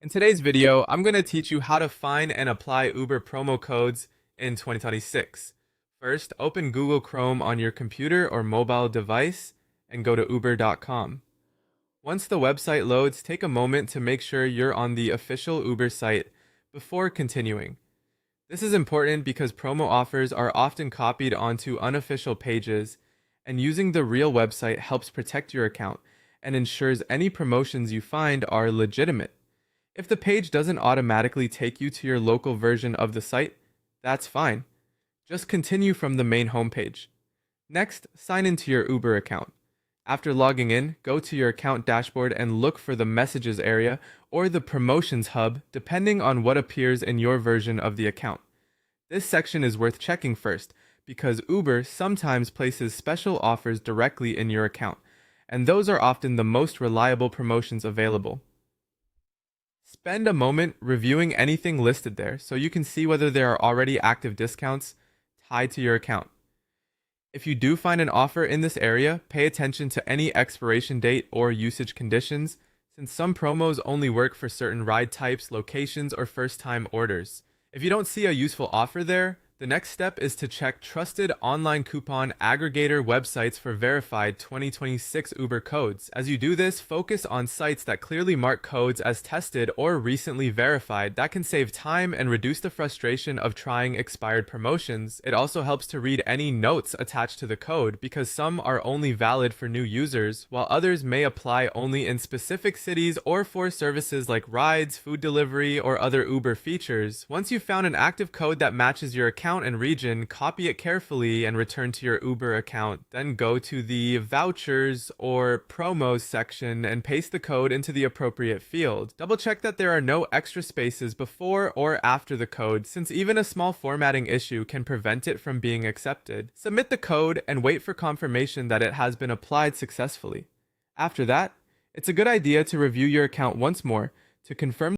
In today's video, I'm going to teach you how to find and apply Uber promo codes in 2026. First, open Google Chrome on your computer or mobile device and go to uber.com. Once the website loads, take a moment to make sure you're on the official Uber site before continuing. This is important because promo offers are often copied onto unofficial pages, and using the real website helps protect your account and ensures any promotions you find are legitimate. If the page doesn't automatically take you to your local version of the site, that's fine. Just continue from the main homepage. Next, sign into your Uber account. After logging in, go to your account dashboard and look for the messages area or the promotions hub depending on what appears in your version of the account. This section is worth checking first because Uber sometimes places special offers directly in your account, and those are often the most reliable promotions available. Spend a moment reviewing anything listed there so you can see whether there are already active discounts tied to your account. If you do find an offer in this area, pay attention to any expiration date or usage conditions, since some promos only work for certain ride types, locations, or first-time orders. If you don't see a useful offer there, the next step is to check trusted online coupon aggregator websites for verified 2026 Uber codes. As you do this, focus on sites that clearly mark codes as tested or recently verified. That can save time and reduce the frustration of trying expired promotions. It also helps to read any notes attached to the code because some are only valid for new users, while others may apply only in specific cities or for services like rides, food delivery, or other Uber features. Once you've found an active code that matches your account and region, copy it carefully and return to your Uber account. Then go to the vouchers or promos section and paste the code into the appropriate field. Double check that there are no extra spaces before or after the code, since even a small formatting issue can prevent it from being accepted. Submit the code and wait for confirmation that it has been applied successfully. After that, it's a good idea to review your account once more to confirm